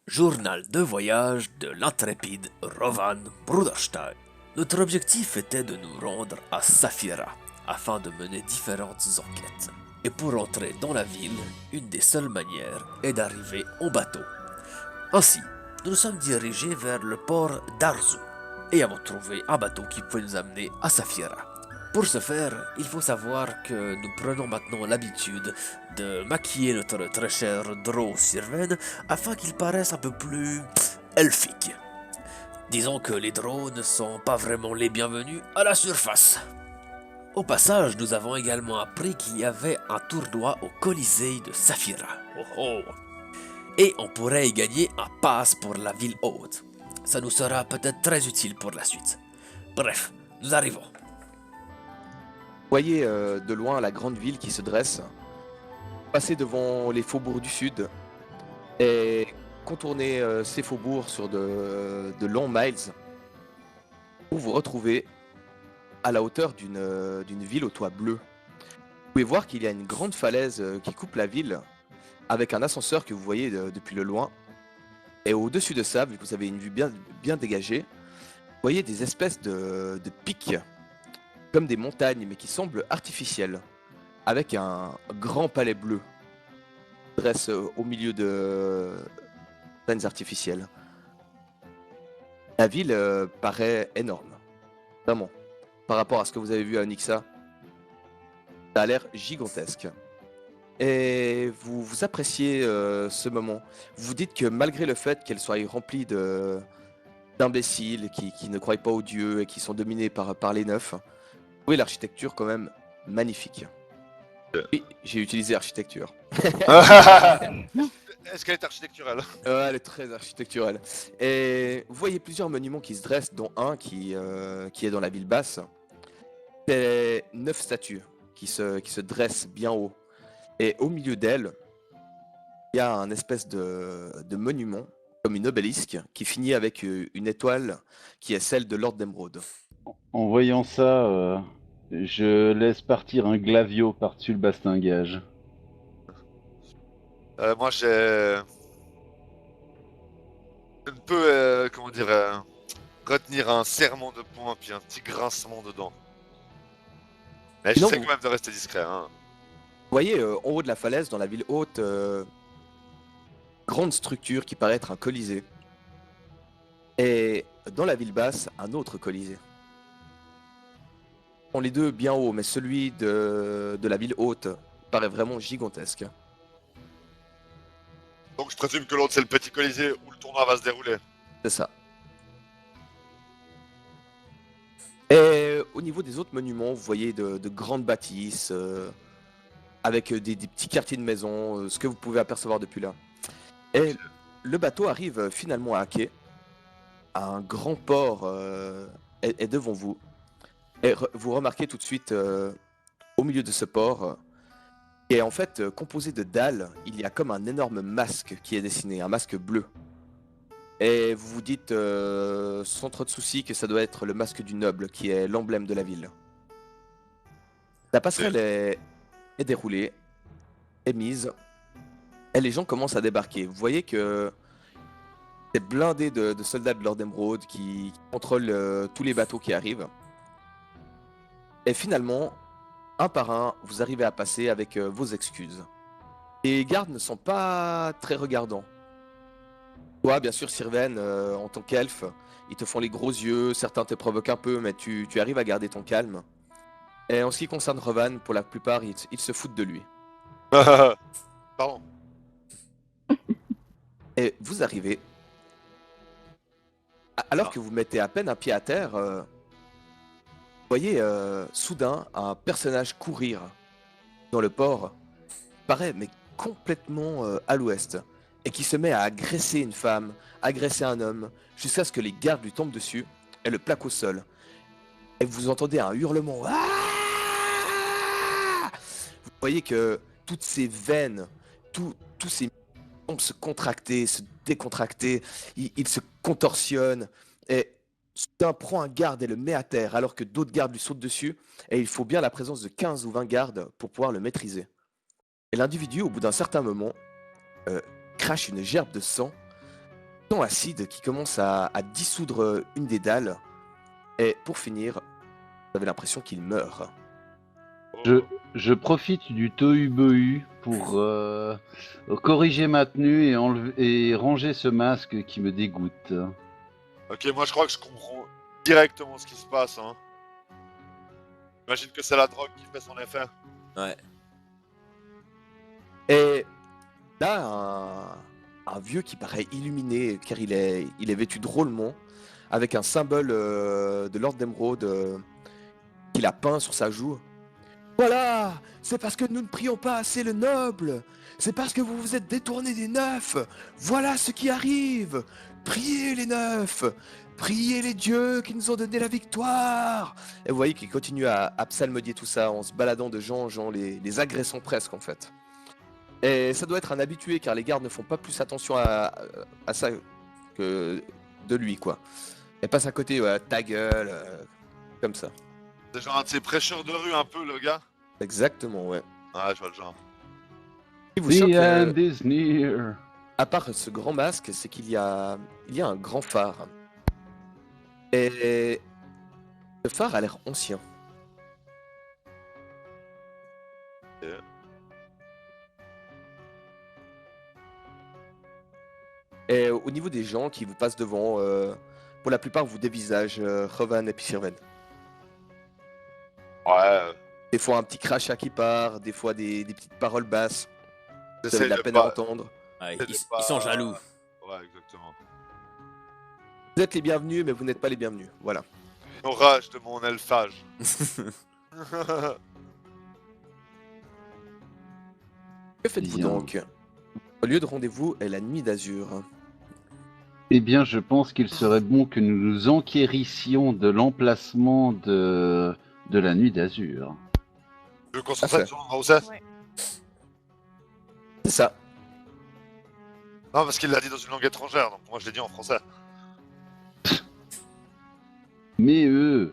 Journal de voyage de l'intrépide Rovan Bruderstein. Notre objectif était de nous rendre à Saphira afin de mener différentes enquêtes. Et pour entrer dans la ville, une des seules manières est d'arriver en bateau. Ainsi, nous nous sommes dirigés vers le port d'Arzu et avons trouvé un bateau qui pouvait nous amener à Saphira. Pour ce faire, il faut savoir que nous prenons maintenant l'habitude de maquiller notre très cher Drow Sirven afin qu'il paraisse un peu plus elfique. Disons que les Drow ne sont pas vraiment les bienvenus à la surface. Au passage, nous avons également appris qu'il y avait un tournoi au Colisée de Saphira. Oh oh. Et on pourrait y gagner un pass pour la ville haute. Ça nous sera peut-être très utile pour la suite. Bref, nous arrivons. Vous voyez de loin la grande ville qui se dresse, passer devant les faubourgs du sud et contourner ces faubourgs sur de longs miles pour vous retrouver à la hauteur d'une ville au toit bleu. Vous pouvez voir qu'il y a une grande falaise qui coupe la ville avec un ascenseur que vous voyez depuis le loin. Et au-dessus de ça, vu que vous avez une vue bien dégagée, vous voyez des espèces de pics comme des montagnes mais qui semblent artificielles avec un grand palais bleu qui se dresse au milieu de montagnes artificielles. La ville paraît énorme, vraiment. Par rapport à ce que vous avez vu à Onyxa, ça a l'air gigantesque. Et vous appréciez ce moment. Vous vous dites que malgré le fait qu'elle soit remplie d'imbéciles qui ne croient pas aux dieux et qui sont dominés par les neufs, vous trouvez l'architecture quand même magnifique. Oui, j'ai utilisé architecture. Est-ce qu'elle est architecturale? Elle est très architecturelle. Et vous voyez plusieurs monuments qui se dressent, dont un qui est dans la ville basse. C'est 9 statues qui se dressent bien haut. Et au milieu d'elles, il y a un espèce de monument, comme une obélisque, qui finit avec une étoile qui est celle de Lord d'Emeraude. En voyant ça, je laisse partir un glavio par-dessus le bastingage. Moi, je ne peux, comment dire, retenir un serrement de poing puis un petit grincement dedans. Mais Sinon, j'essaie vous quand même de rester discret. Hein. voyez en haut de la falaise, dans la ville haute, grande structure qui paraît être un colisée. Et dans la ville basse, un autre colisée. Sont les deux bien hauts, mais celui de la ville haute paraît vraiment gigantesque. Donc je présume que l'autre c'est le petit colisée où le tournoi va se dérouler. C'est ça. Et au niveau des autres monuments, vous voyez de grandes bâtisses avec des petits quartiers de maisons, ce que vous pouvez apercevoir depuis là. Et le bateau arrive finalement à quai. Un grand port est devant vous. Et vous remarquez tout de suite au milieu de ce port, qui est en fait composé de dalles, il y a comme un énorme masque qui est dessiné, un masque bleu. Et vous vous dites sans trop de soucis que ça doit être le masque du noble, qui est l'emblème de la ville. La passerelle est déroulée, est mise, et les gens commencent à débarquer. Vous voyez que c'est blindé de soldats de Lord Emerald qui contrôlent tous les bateaux qui arrivent. Et finalement, un par un, vous arrivez à passer avec vos excuses. Les gardes ne sont pas très regardants. Toi, bien sûr, Sirven, en tant qu'elfe, ils te font les gros yeux, certains te provoquent un peu, mais tu arrives à garder ton calme. Et en ce qui concerne Revan, pour la plupart, ils se foutent de lui. Pardon. Et vous arrivez, alors que vous mettez à peine un pied à terre, vous voyez soudain un personnage courir dans le port, paraît mais complètement à l'ouest, et qui se met à agresser une femme, agresser un homme, jusqu'à ce que les gardes lui tombent dessus et le plaquent au sol. Et vous entendez un hurlement. Ah, vous voyez que toutes ces veines, tous ces membres se contracter, se décontracter, il se contorsionne, et soudain prend un garde et le met à terre, alors que d'autres gardes lui sautent dessus, et il faut bien la présence de 15 ou 20 gardes pour pouvoir le maîtriser. Et l'individu, au bout d'un certain moment, crache une gerbe de sang Temps acide qui commence à dissoudre une des dalles. Et pour finir, vous avez l'impression qu'il meurt. Je, je profite du tohu-bohu pour corriger ma tenue et ranger ce masque qui me dégoûte. Ok, moi je crois que je comprends directement ce qui se passe. Hein. J'imagine que c'est la drogue qui fait son effet. Ouais. Et là, un vieux qui paraît illuminé, car il est vêtu drôlement, avec un symbole de Lord d'Emeraude qu'il a peint sur sa joue. Voilà, c'est parce que nous ne prions pas assez le noble. C'est parce que vous vous êtes détournés des neufs. Voilà ce qui arrive. Priez les neufs. Priez les dieux qui nous ont donné la victoire. Et vous voyez qu'il continue à psalmodier tout ça en se baladant de gens en gens, les agressant presque en fait. Et ça doit être un habitué car les gardes ne font pas plus attention à ça que de lui quoi. Et passe à côté, ouais, ta gueule, comme ça. C'est genre un de ces prêcheurs de rue un peu, le gars. Exactement, ouais. Ouais, je vois le genre. Il vous The choque, end is near. à part ce grand masque, c'est qu'il y a un grand phare. Et le phare a l'air ancien. Ok. Et au niveau des gens qui vous passent devant, pour la plupart vous dévisagent Rovan et puis Sirven. Ouais, Des fois un petit crachat qui part, des fois des petites paroles basses. Vous avez j'essaye de la de peine à pas... entendre. Ouais, j'essaie de ils pas- sont jaloux. Ouais, exactement. Vous êtes les bienvenus, mais vous n'êtes pas les bienvenus. Voilà. Orage de mon elfage. Que faites-vous Bien. donc? Au lieu de rendez-vous est la nuit d'azur. Eh bien, je pense qu'il serait bon que nous nous enquérissions de l'emplacement de la nuit d'Azur. Tu veux qu'on se Parfait. renseigne sur l'endroit où c'est? Ouais. C'est ça. Non, parce qu'il l'a dit dans une langue étrangère, donc moi je l'ai dit en français. Mais eux,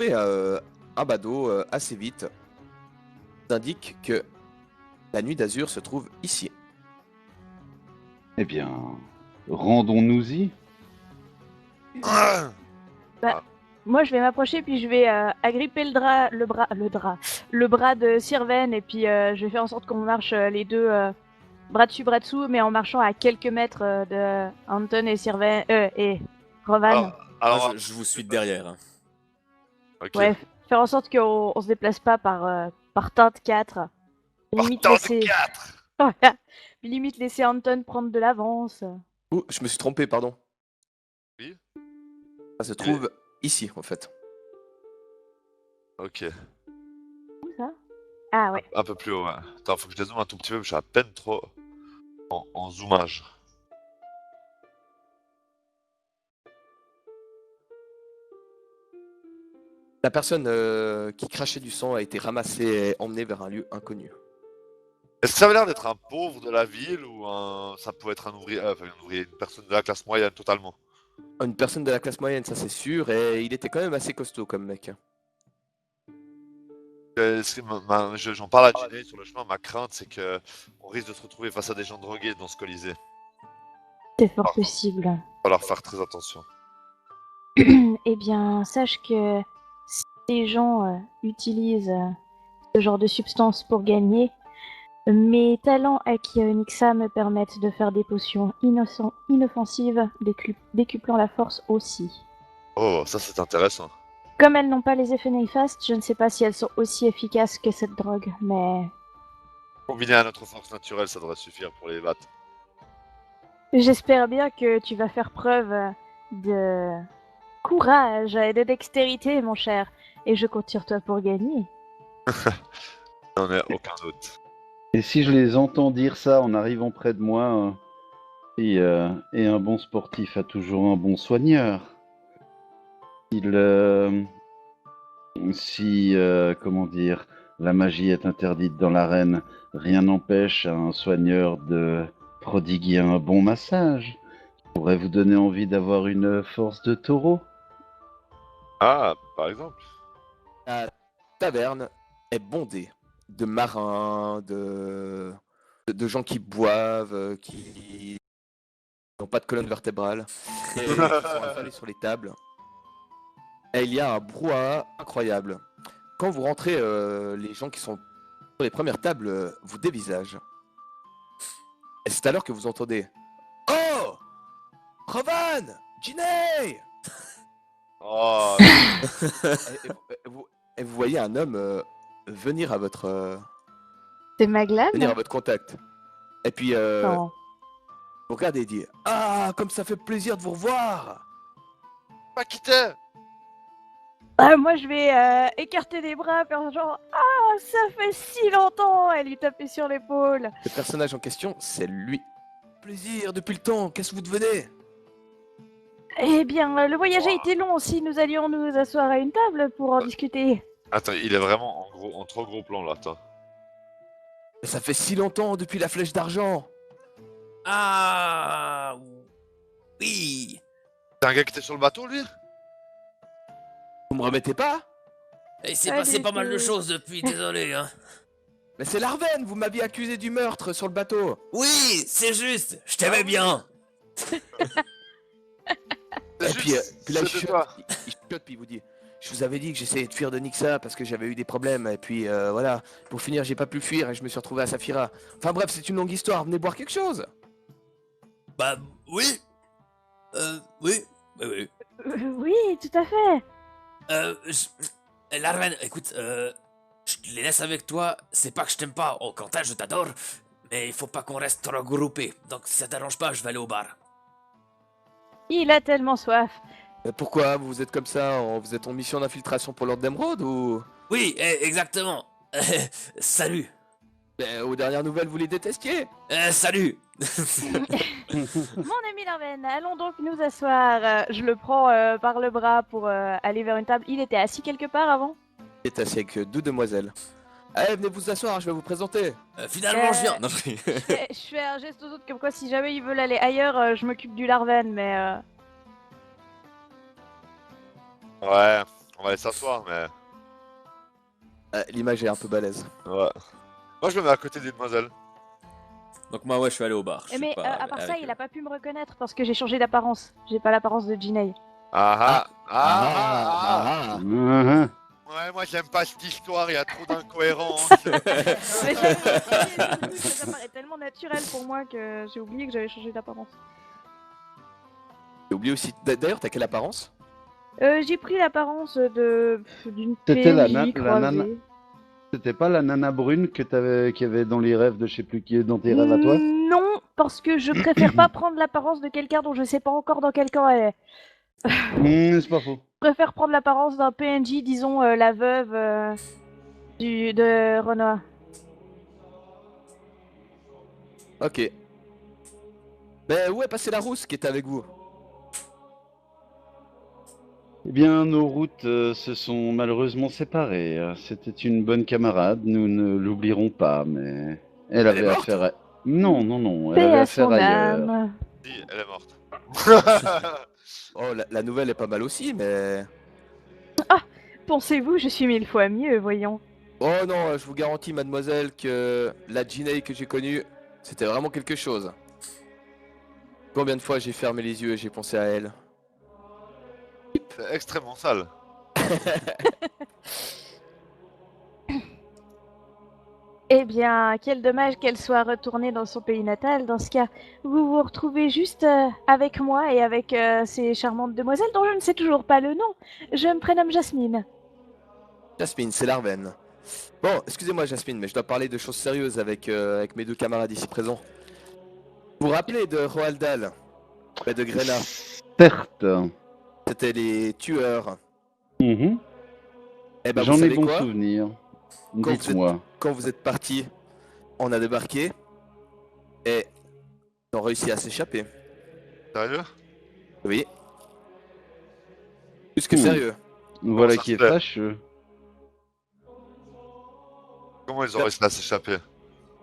Et un badaud assez vite indique que la nuit d'azur se trouve ici. eh bien, rendons-nous-y. Moi, je vais m'approcher puis je vais agripper le bras de Sirven et puis je vais faire en sorte qu'on marche les deux bras dessus bras dessous, mais en marchant à quelques mètres de Anton et Sirven et Rovan. Alors, Moi, je vous suis de derrière. Hein. ok. Ouais, faire en sorte qu'on se déplace pas par teinte 4. Limite Partant de laisser... 4. Voilà. Limite laisser Anton prendre de l'avance. Ouh, je me suis trompé, pardon. Oui. Ça se trouve ici, en fait. Ok. Où ça? Ah ouais. Un peu plus haut, ouais. Attends, faut que je dézoome un tout petit peu, parce que j'ai à peine trop en zoomage. La personne qui crachait du sang a été ramassée et emmenée vers un lieu inconnu. Est-ce que ça avait l'air d'être un pauvre de la ville ou ça peut être un ouvrier, une personne de la classe moyenne totalement? Une personne de la classe moyenne, ça c'est sûr, et il était quand même assez costaud comme mec. J'en parle à Ginny sur le chemin, ma crainte c'est que on risque de se retrouver face à des gens drogués dans ce colisée. C'est fort possible. Il va falloir faire très attention. Eh bien, sache que si les gens utilisent ce genre de substance pour gagner, mes talents acquis à Onyxa me permettent de faire des potions inoffensives, décuplant la force aussi. Oh, ça c'est intéressant. Comme elles n'ont pas les effets néfastes, je ne sais pas si elles sont aussi efficaces que cette drogue, mais Combiné à notre force naturelle, ça devrait suffire pour les battre. j'espère bien que tu vas faire preuve de courage et de dextérité, mon cher, et je compte sur toi pour gagner. J'en ai aucun doute. Et si je les entends dire ça en arrivant près de moi, et un bon sportif a toujours un bon soigneur. Comment dire, la magie est interdite dans l'arène, rien n'empêche à un soigneur de prodiguer un bon massage. Pourrait vous donner envie d'avoir une force de taureau. Ah, par exemple. La taverne est bondée de marins, de gens qui boivent, qui n'ont pas de colonne vertébrale. Et ils sont affalés sur les tables. Et il y a un brouhaha incroyable. Quand vous rentrez, les gens qui sont sur les premières tables vous dévisagent. Et c'est alors que vous entendez Oh Rovan Ginny Oh, et vous voyez un homme venir à votre C'est Maglam? venir à votre contact. Et puis Non. vous regardez et dit Ah comme ça fait plaisir de vous revoir. pas quitter. Ah, moi, je vais écarter les bras, faire genre Ah, ça fait si longtemps! Et lui taper sur l'épaule. Le personnage en question, c'est lui. Plaisir depuis le temps, qu'est-ce que vous devenez? Eh bien, le voyage a été long si nous allions nous asseoir à une table pour en discuter. Attends, il est vraiment en trop gros plan là, attends. Ça fait si longtemps depuis la flèche d'argent. Ah oui. C'est un gars qui était sur le bateau, lui? Vous me remettez pas? Il s'est Pas passé du pas mal de tout. choses depuis, désolé. Hein. Mais c'est Larven, vous m'aviez accusé du meurtre sur le bateau. Oui, c'est juste. Je t'aimais bien. Et puis, puis là, il c'était chuchote, toi. il chuchote, puis il vous dit Je vous avais dit que j'essayais de fuir de Nixa parce que j'avais eu des problèmes. Et puis voilà, pour finir, j'ai pas pu fuir et je me suis retrouvé à Saphira. Enfin bref, c'est une longue histoire, venez boire quelque chose. Bah oui. Oui. Oui. Oui, tout à fait. Larven, écoute, je te les laisse avec toi. C'est pas que je t'aime pas. Au contraire, je t'adore. Mais il faut pas qu'on reste trop groupés. Donc si ça t'arrange pas, je vais aller au bar. Il a tellement soif. Mais pourquoi vous êtes comme ça vous êtes en mission d'infiltration pour l'Ordre d'Emeraude ou Oui, exactement. Salut. Aux dernières nouvelles, vous les détestiez? Salut. Mon ami Larven, allons donc nous asseoir. Je le prends par le bras pour aller vers une table. Il était assis quelque part avant? Il est assis avec deux demoiselles. Allez, venez vous asseoir, je vais vous présenter. Finalement, je viens. Non, Je fais un geste aux autres comme quoi si jamais ils veulent aller ailleurs, je m'occupe du Larven, mais... Ouais, on va aller s'asseoir, mais. L'image est un peu balèze. Ouais. Moi, je me mets à côté des demoiselles. Donc moi, ouais, je suis allé au bar. Je suis Mais pas à part ça, avec il eux. a pas pu me reconnaître parce que j'ai changé d'apparence. J'ai pas l'apparence de Ginei. Ah ah. Mhm. Ouais, moi, j'aime pas cette histoire, il y a trop d'incohérences. Mais j'avais oublié, ça paraît tellement naturel pour moi que j'ai oublié que j'avais changé d'apparence. J'ai oublié aussi. D'ailleurs, t'as quelle apparence? J'ai pris l'apparence d'une C'était la PNJ la nana. croisée. C'était pas la nana brune que qu'il y avait dans les rêves de je sais plus qui, dans tes rêves à toi? Non, parce que je préfère pas prendre l'apparence de quelqu'un dont je sais pas encore dans quel camp elle est. C'est pas faux. Je préfère prendre l'apparence d'un PNJ, disons la veuve de Renoir. Ok. Mais où est passée la rousse qui était avec vous? Eh bien, nos routes se sont malheureusement séparées. C'était une bonne camarade, nous ne l'oublierons pas, mais elle est avait morte affaire à... Non, non, non, elle Paix avait à affaire son ailleurs. âme. Si, elle est morte. Oh, la nouvelle est pas mal aussi, mais... Pensez-vous, je suis 1000 fois mieux, voyons. Oh non, je vous garantis, mademoiselle, que la Ginei que j'ai connue, c'était vraiment quelque chose. Combien de fois j'ai fermé les yeux et j'ai pensé à elle? C'est extrêmement sale. Eh bien, quel dommage qu'elle soit retournée dans son pays natal. Dans ce cas, vous vous retrouvez juste avec moi et avec ces charmantes demoiselles dont je ne sais toujours pas le nom. Je me prénomme Jasmine. Jasmine, c'est Larven. Bon, excusez-moi Jasmine, mais je dois parler de choses sérieuses avec mes deux camarades ici présents. Vous vous rappelez de Roald Dahl et de Grena? Certes. C'était les tueurs. Mhm. Eh ben, vous J'en ai savez bon quoi? souvenir. Quand vous Dites-moi. Quand vous êtes partis, on a débarqué et ils ont réussi à s'échapper. Sérieux? Oui. Plus que Hmm. sérieux. Voilà ça qui se est fait fâcheux. Comment ils ont réussi à s'échapper?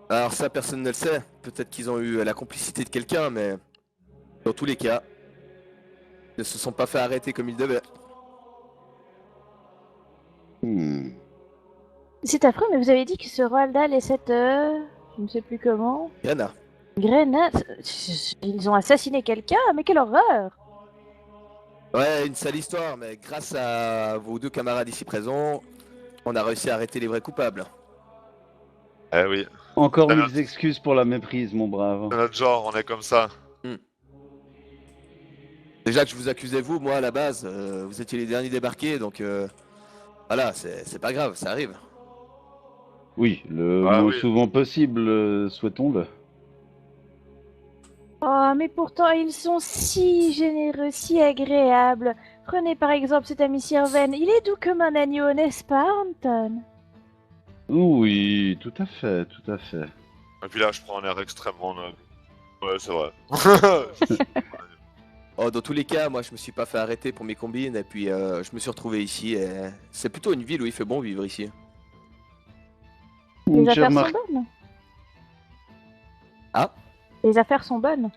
Alors ça, personne ne le sait. Peut-être qu'ils ont eu la complicité de quelqu'un, mais dans tous les cas, ils ne se sont pas fait arrêter comme ils devaient. Hmm. C'est affreux, mais vous avez dit que ce Roald Dahl et cette... je ne sais plus comment... Grena. Grenade. Ils ont assassiné quelqu'un, mais quelle horreur! Ouais, une sale histoire, mais grâce à vos deux camarades ici présents, on a réussi à arrêter les vrais coupables. Eh oui, Encore c'est mille notre, excuses pour la méprise, mon brave. c'est notre genre, on est comme ça. Déjà que je vous accusais vous, moi à la base, vous étiez les derniers débarqués, donc voilà, c'est pas grave, ça arrive. Oui, le Ah moins oui. souvent possible, souhaitons-le. Oh, mais pourtant, ils sont si généreux, si agréables. Prenez par exemple cet ami Sirven. Il est doux comme un agneau, n'est-ce pas, Anton? Oui, tout à fait, tout à fait. Et puis là, je prends un air extrêmement noble. Ouais, c'est vrai. Oh, dans tous les cas, moi je me suis pas fait arrêter pour mes combines, et puis je me suis retrouvé ici, et c'est plutôt une ville où il fait bon vivre ici. Les J'ai affaires sont remarqué- bonnes. Ah, Les affaires sont bonnes.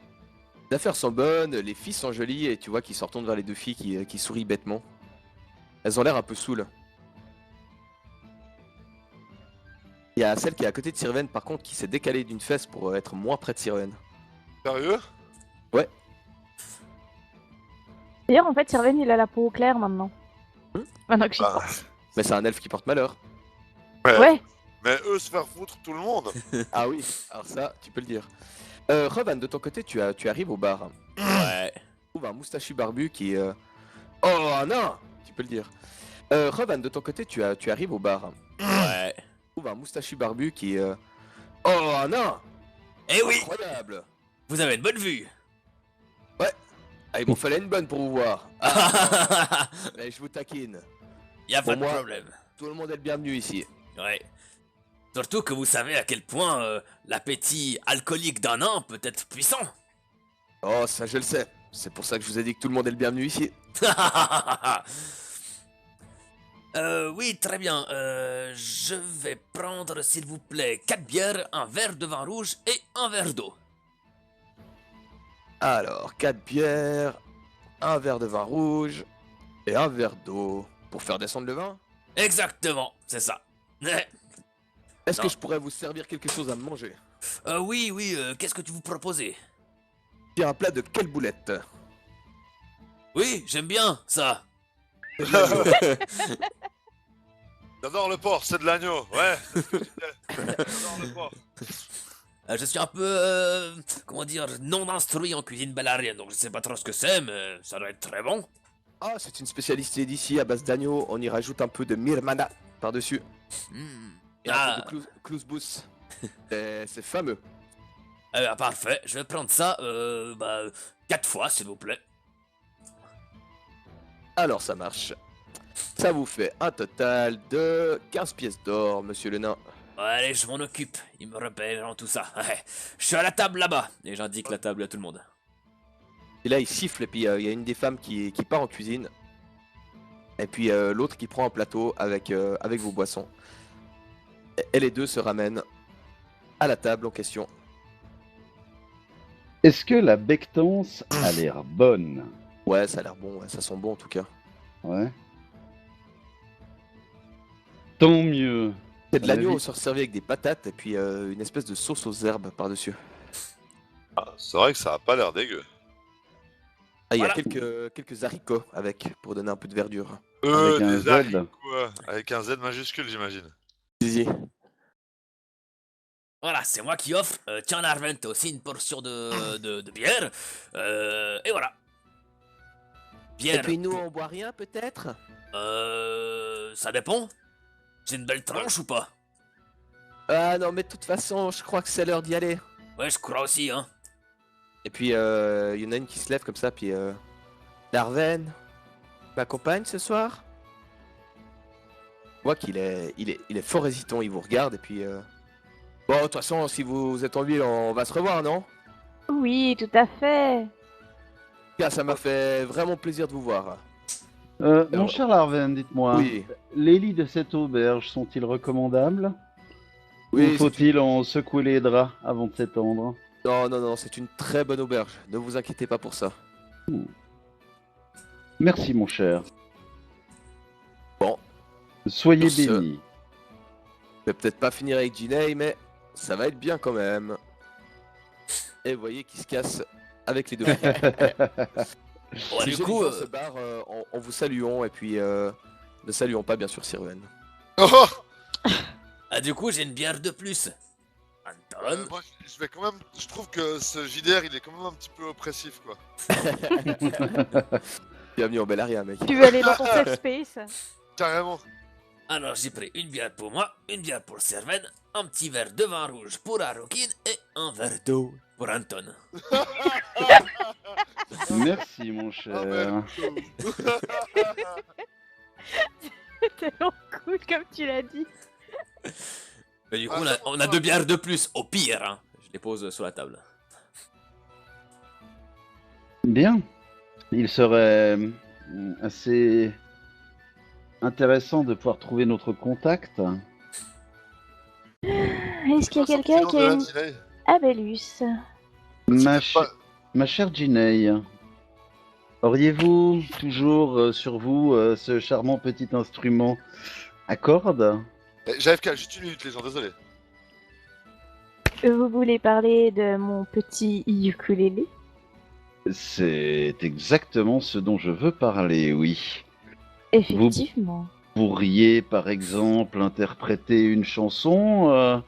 les affaires sont bonnes, les filles sont jolies, et tu vois qu'ils se retournent vers les deux filles qui sourient bêtement. Elles ont l'air un peu saoules. Il y a celle qui est à côté de Sirven par contre qui s'est décalée d'une fesse pour être moins près de Sirven. Sérieux? D'ailleurs, en fait, Sirven, il a la peau claire maintenant. Maintenant que j'y Bah, pense. Mais c'est un elfe qui porte malheur. Ouais. Mais eux se faire foutre tout le monde. Ah oui, alors ça, tu peux le dire. Rovan, de ton côté, tu arrives au bar. Ouais. Tu trouves un moustachu barbu qui... Oh non, tu peux le dire. Rovan, de ton côté, tu arrives au bar. Ouais. Tu trouves un moustachu barbu qui... Oh non, Eh oui, incroyable. vous avez une bonne vue. Ah, il m'en fallait une bonne pour vous voir. Ah, non, mais je vous taquine. Y a pas Pour de moi- problème. Tout le monde est le bienvenu ici. Ouais. Surtout que vous savez à quel point l'appétit alcoolique d'un nain peut être puissant. Oh, ça je le sais. C'est pour ça que je vous ai dit que tout le monde est le bienvenu ici. Oui, très bien. Je vais prendre, s'il vous plaît, 4 bières, un verre de vin rouge et un verre d'eau. Alors, 4 bières, un verre de vin rouge et un verre d'eau. Pour faire descendre le vin. Exactement, c'est ça. Est-ce Non. que je pourrais vous servir quelque chose à manger? Oui, oui, qu'est-ce que tu vous proposez? J'ai un plat de quelle boulette? Oui, j'aime bien ça. J'adore le porc, c'est de l'agneau. Ouais, c'est ce que je disais. J'adore le porc. Je suis un peu, comment dire, non instruit en cuisine balarienne, donc je sais pas trop ce que c'est, mais ça doit être très bon. Ah, c'est une spécialité d'ici à base d'agneau. On y rajoute un peu de mirmana par-dessus. Hmm. Et un Ah, peu de klousbous. C'est fameux. parfait, je vais prendre ça, 4 fois, s'il vous plaît. Alors, ça marche. Ça vous fait un total de 15 pièces d'or, monsieur le nain. Allez, je m'en occupe, ils me repèrent tout ça. Ouais. Je suis à la table là-bas, et j'indique la table à tout le monde. Et là, il siffle, et puis il y a une des femmes qui part en cuisine. Et puis l'autre qui prend un plateau avec vos boissons. Et les deux se ramènent à la table en question. Est-ce que la bectance a l'air bonne? Ouais, ça a l'air bon, ouais, ça sent bon en tout cas. Ouais. Tant mieux. C'est de À la l'agneau vie. servi avec des patates et puis une espèce de sauce aux herbes par-dessus. Ah, c'est vrai que ça a pas l'air dégueu. Ah, il y a Voilà. quelques haricots avec pour donner un peu de verdure. Avec un Des Z. haricots, avec un Z majuscule, j'imagine. Zizi. Voilà, c'est moi qui offre. Tiens, Narven, t'as aussi une portion de bière. Et voilà. Bière. Et puis nous, on boit rien peut-être? Ça dépend. J'ai une belle tranche ou pas? Ah non, mais de toute façon, je crois que c'est l'heure d'y aller. Ouais, je crois aussi, hein. Et puis il y en a une qui se lève comme ça, puis Darven m'accompagne ce soir? Je vois qu'il est fort hésitant, il vous regarde et puis bon, de toute façon, si vous êtes en ville, on va se revoir, non? Oui, tout à fait. En tout cas, ça m'a fait vraiment plaisir de vous voir. Mon cher Larven, dites-moi, Oui, les lits de cette auberge sont-ils recommandables? oui, Ou faut-il en secouer les draps avant de s'étendre? non, non, non, c'est une très bonne auberge. Ne vous inquiétez pas pour ça. Merci, mon cher. Bon. Soyez Sur ce- bénis. Je vais peut-être pas finir avec Ginei, mais ça va être bien quand même. Et vous voyez qu'il se casse avec les deux filles. Bon, Ces du jolis coup, gens se barrent en vous saluant et puis ne saluant pas bien sûr Sirven. Oh du coup, j'ai une bière de plus. Anton, moi, je vais quand même. Je trouve que ce JDR, il est quand même un petit peu oppressif, quoi. Bienvenue en Bellaria, mec. Tu veux aller dans ton safe space? Carrément. alors j'ai pris une bière pour moi, une bière pour Serven, un petit verre de vin rouge pour Harukin et un verre d'eau pour Anton. Merci, mon Ah, mais cher. C'est tellement cool comme tu l'as dit. Mais du coup, on a deux bières de plus, au pire. Hein. Je les pose sur la table. Bien. Il serait assez intéressant de pouvoir trouver notre contact. Est-ce qu'il y a quelqu'un qui a une Abellus? Ma chère Ginei, auriez-vous toujours sur vous ce charmant petit instrument à cordes? JFK, juste une minute, les gens, désolé. Vous voulez parler de mon petit ukulélé? C'est exactement ce dont je veux parler, oui. Effectivement. Vous pourriez, par exemple, interpréter une chanson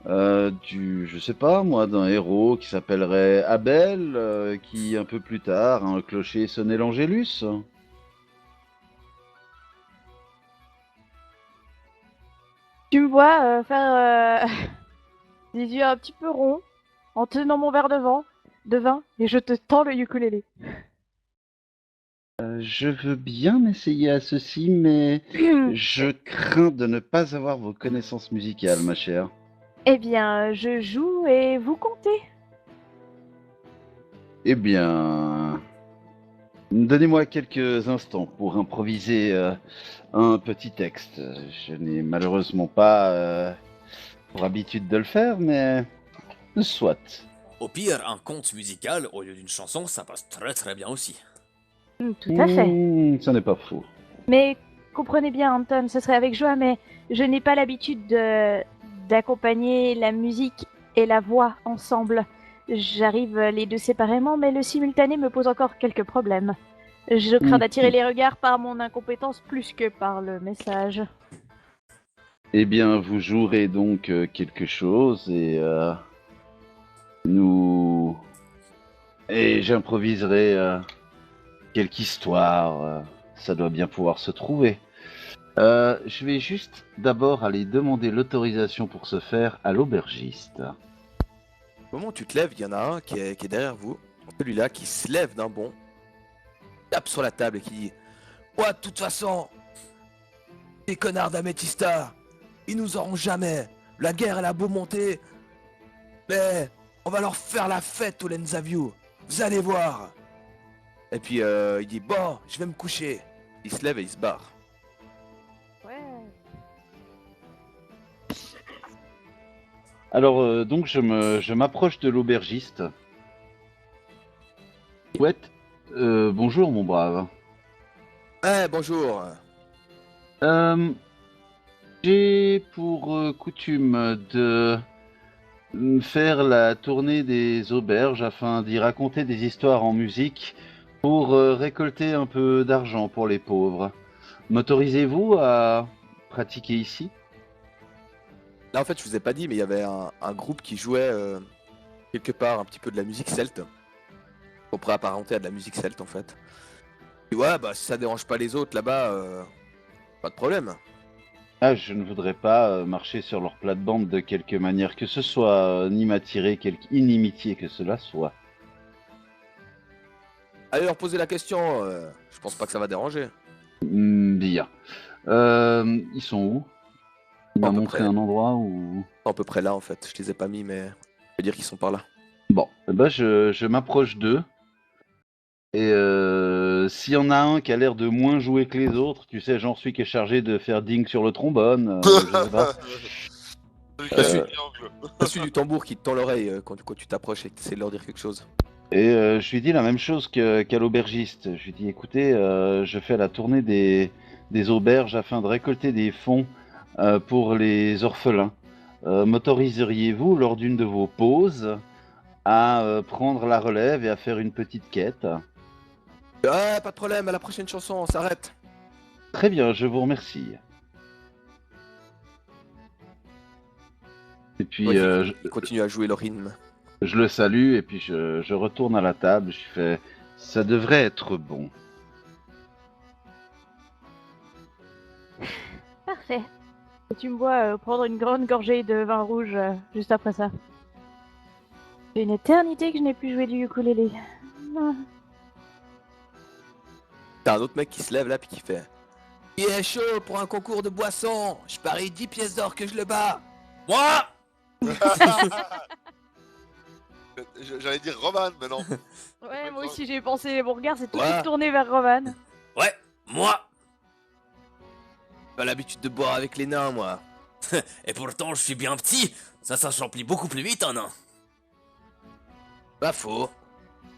je sais pas moi, d'un héros qui s'appellerait Abel, qui un peu plus tard, un clocher sonnait l'Angélus. Tu me vois faire des yeux un petit peu ronds en tenant mon verre de vin, et je te tends le ukulélé. Je veux bien essayer à ceci, mais je crains de ne pas avoir vos connaissances musicales, ma chère. Eh bien, je joue et vous comptez. Eh bien, donnez-moi quelques instants pour improviser un petit texte. Je n'ai malheureusement pas pour habitude de le faire, mais soit. Au pire, un conte musical au lieu d'une chanson, ça passe très très bien aussi. Tout à fait. Ça n'est pas faux. Mais comprenez bien, Anton, ce serait avec joie, mais je n'ai pas l'habitude d'accompagner la musique et la voix ensemble. J'arrive les deux séparément, mais le simultané me pose encore quelques problèmes. Je crains d'attirer les regards par mon incompétence plus que par le message. Eh bien, vous jouerez donc quelque chose et j'improviserai quelque histoire. Ça doit bien pouvoir se trouver. Je vais juste d'abord aller demander l'autorisation pour ce faire à l'aubergiste. Au moment où tu te lèves, il y en a un qui est derrière vous. Celui-là qui se lève d'un bond, tape sur la table et qui dit: ouais, de toute façon, les connards d'Améthysta, ils nous auront jamais. La guerre, elle a beau monter, mais on va leur faire la fête au Lenzaview. Vous allez voir. Et puis il dit: bon, je vais me coucher. Il se lève et il se barre. Ouais. Alors, donc, je m'approche de l'aubergiste. Ouais, bonjour, mon brave. Bonjour. J'ai pour coutume de faire la tournée des auberges afin d'y raconter des histoires en musique pour récolter un peu d'argent pour les pauvres. M'autorisez-vous à pratiquer ici? Là, en fait, je vous ai pas dit, mais il y avait un groupe qui jouait quelque part un petit peu de la musique celte. On pourrait apparenter à de la musique celte, en fait. Et ouais, bah si ça dérange pas les autres là-bas, pas de problème. Ah, je ne voudrais pas marcher sur leur plate-bande de quelque manière que ce soit, ni m'attirer quelque inimitié que cela soit. Allez leur poser la question, je pense pas que ça va déranger. Bien. Ils sont où? Il m'a À peu montré près. un endroit où... À peu près là, en fait. Je les ai pas mis, mais je veux dire qu'ils sont par là. Bon, eh ben je m'approche d'eux. Et s'il y en a un qui a l'air de moins jouer que les autres, tu sais, genre celui qui est chargé de faire ding sur le trombone, je sais pas. Celui qui a le triangle. C'est celui du tambour qui te tend l'oreille quand tu t'approches et que tu essaies de leur dire quelque chose. Et je lui dis la même chose qu'à l'aubergiste. Je lui dis, écoutez, je fais la tournée des auberges afin de récolter des fonds pour les orphelins. M'autoriseriez-vous, lors d'une de vos pauses, à prendre la relève et à faire une petite quête. Ah, pas de problème, à la prochaine chanson, on s'arrête. Très bien, je vous remercie. Et puis Ouais, il continue à jouer le rythme. je le salue et puis je retourne à la table. Je fais, ça devrait être bon. Parfait. Et tu me vois prendre une grande gorgée de vin rouge juste après ça. C'est une éternité que je n'ai plus joué du ukulélé. Ah. T'as un autre mec qui se lève là puis qui fait: il est chaud pour un concours de boisson. Je parie 10 pièces d'or que je le bats. Moi! J'allais dire Roman, mais non. Ouais, moi aussi j'ai pensé, mon regard s'est tout de Ouais. suite tourné vers Roman. Ouais, moi! Pas l'habitude de boire avec les nains, moi. Et pourtant, je suis bien petit. Ça s'accomplit beaucoup plus vite, un nain. Pas faux.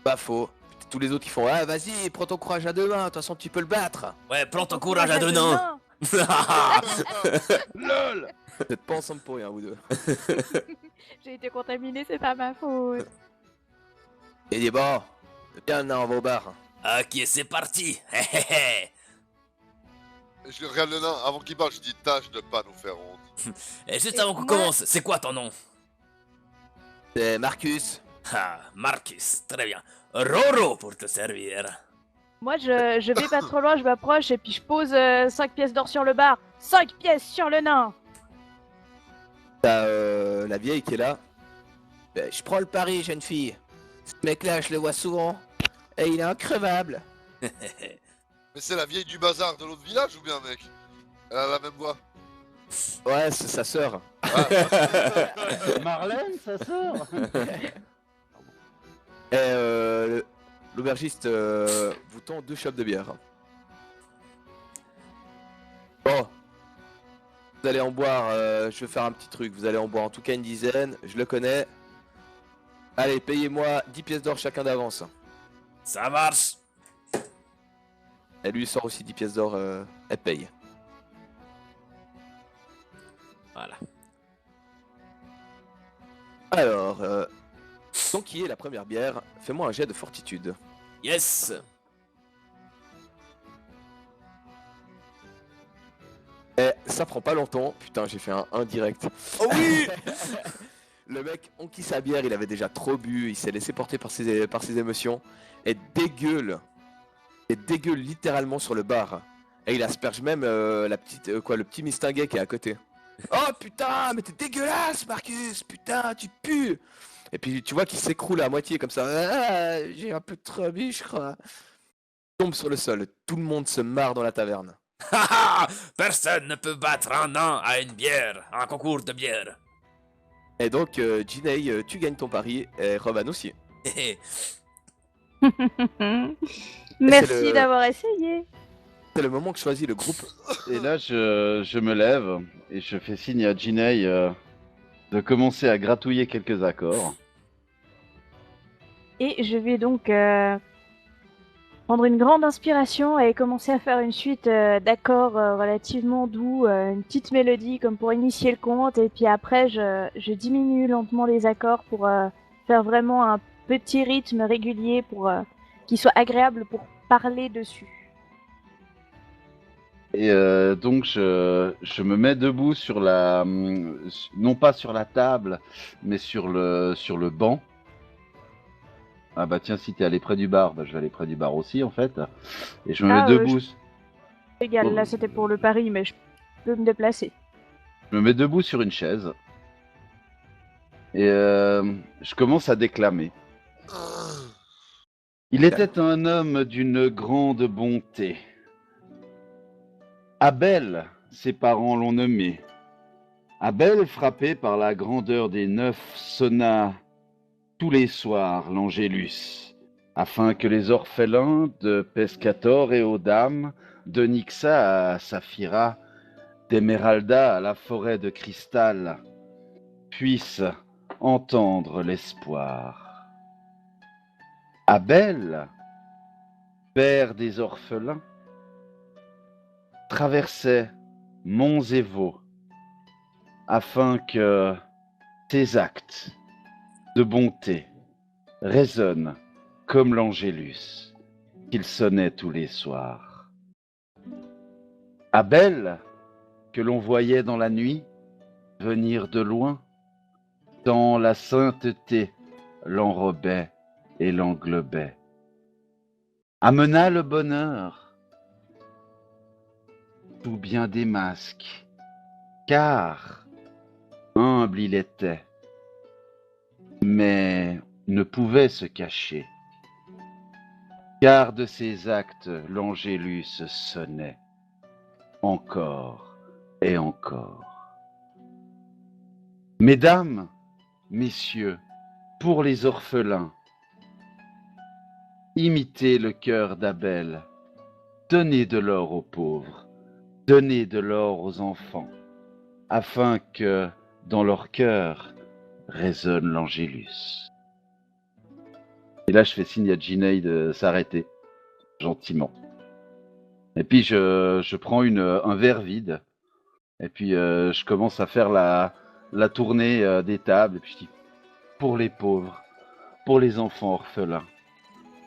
Pas faux. Tous les autres qui font: ah, vas-y, prends ton courage à deux mains, de toute façon tu peux le battre. Ouais, prends ton courage à deux nains. LOL. Vous êtes pas ensemble pour rien, vous deux. J'ai été contaminé, c'est pas ma faute. Et dit: bon, viens, nain, on va au bar. Ok, c'est parti. Je regarde le nain avant qu'il parle, je dis tâche de pas nous faire honte. Et juste Et avant qu'on moi- commence, c'est quoi ton nom? C'est Marcus. Ah, Marcus, très bien. Roro pour te servir. Moi je vais pas trop loin, je m'approche et puis je pose 5 pièces d'or sur le bar. 5 pièces sur le nain. T'as la vieille qui est là. Je prends le pari, jeune fille. Ce mec-là, je le vois souvent. Et il est increvable. Mais c'est la vieille du bazar de l'autre village ou bien, mec? Elle a la même voix. Ouais, c'est sa sœur. Ah, Marlène, sa sœur. Et l'aubergiste vous tend 2 chopes de bière. Bon. Vous allez en boire, je vais faire un petit truc. Vous allez en boire en tout cas une dizaine, je le connais. Allez, payez-moi 10 pièces d'or chacun d'avance. Ça marche. Elle lui sort aussi 10 pièces d'or, elle paye. Voilà. Alors, donc qui est la première bière? Fais-moi un jet de fortitude. Yes. Et ça prend pas longtemps. Putain, j'ai fait un 1 direct. Oh oui. Le mec, on qui sa bière, il avait déjà trop bu, il s'est laissé porter par ses émotions. Et dégueule littéralement sur le bar. Et il asperge même la petite, le petit mistinguet qui est à côté. Oh putain, mais t'es dégueulasse, Marcus. Putain, tu pues. Et puis tu vois qu'il s'écroule à moitié comme ça. Ah, j'ai un peu trop bu, je crois. Il tombe sur le sol. Tout le monde se marre dans la taverne. Haha. Personne ne peut battre un nain à une bière, à un concours de bière. Et donc, Ginei, tu gagnes ton pari, et Roman aussi. Merci le- d'avoir essayé. C'est le moment que je choisis le groupe. Et là, je me lève et je fais signe à Ginei de commencer à gratouiller quelques accords. Et je vais donc prendre une grande inspiration et commencer à faire une suite d'accords relativement doux, une petite mélodie comme pour initier le conte. Et puis après, je diminue lentement les accords pour faire vraiment un petit rythme régulier pour qu'il soit agréable pour parler dessus. Et donc je me mets debout sur non pas sur la table, mais sur le banc. Ah bah tiens, si t'es allé près du bar, bah je vais aller près du bar aussi en fait. Et je me mets debout. Égal, Oh. là c'était pour le pari, mais je peux me déplacer. Je me mets debout sur une chaise. Et je commence à déclamer. Il était un homme d'une grande bonté. Abel, ses parents l'ont nommé. Abel, frappé par la grandeur des 9, sonna tous les soirs l'Angélus, afin que les orphelins de Pescator et aux dames, de Nixa à Saphira, d'Emeralda à la forêt de cristal, puissent entendre l'espoir. Abel, père des orphelins, traversait monts et vaux, afin que tes actes de bonté résonne comme l'Angélus qu'il sonnait tous les soirs. Abel, que l'on voyait dans la nuit venir de loin, tant la sainteté l'enrobait et l'englobait, amena le bonheur sous bien des masques, car humble il était, mais ne pouvait se cacher, car de ses actes l'Angélus sonnait encore et encore. Mesdames, messieurs, pour les orphelins, imitez le cœur d'Abel, donnez de l'or aux pauvres, donnez de l'or aux enfants, afin que, dans leur cœur, résonne l'Angélus. Et là, je fais signe à Ginei de s'arrêter, gentiment. Et puis, je prends un verre vide, et puis je commence à faire la tournée des tables, et puis je dis, pour les pauvres, pour les enfants orphelins,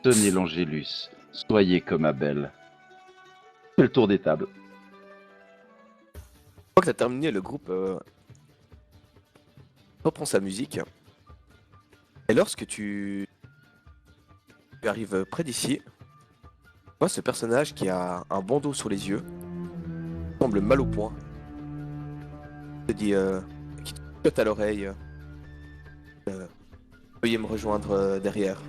tenez l'Angélus, soyez comme Abel. Je fais le tour des tables. Une fois que tu as terminé, le groupe reprend sa musique. Et lorsque tu arrives près d'ici, tu vois ce personnage qui a un bandeau sur les yeux, semble mal au point, te dit, qui te cote à l'oreille, veuillez me rejoindre derrière.